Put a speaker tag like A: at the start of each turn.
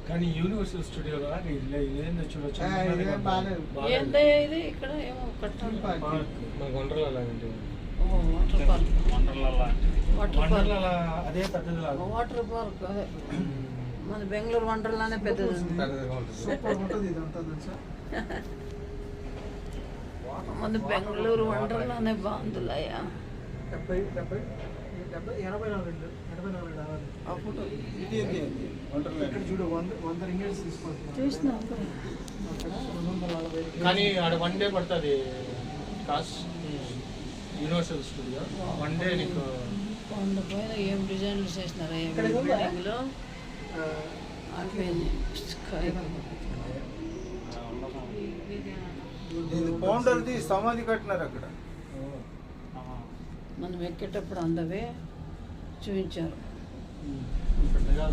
A: కానీ universal studio లాగా ఇదేందో చూడొచ్చు.
B: ఇది ఇక్కడ ఏమో కట్టాలి.
A: వండర్లా లాంటి
B: వాటర్ పార్క్.
A: వండర్లా అదే పెద్దది లాగా.
B: వాటర్ పార్క్ అదే మన బెంగళూరు వండర్లానే పెద్దది. మన బెంగళూరు వండర్లానే బాగుందిలయ్యా.
A: కానీ ఆడ 1 డే పడుతుంది కాస్ట్. యూనివర్సల్ స్టూడియో 1 డే నీకు.
B: పైన ఏం డిజైన్లు చేసినారా బిల్డింగ్లో అయిపోయింది.
C: ఫౌండర్ది సమాధి కట్టినారు అక్కడ.
B: మనం ఎక్కేటప్పుడు అందవే చూపించారు.
A: పెద్దగా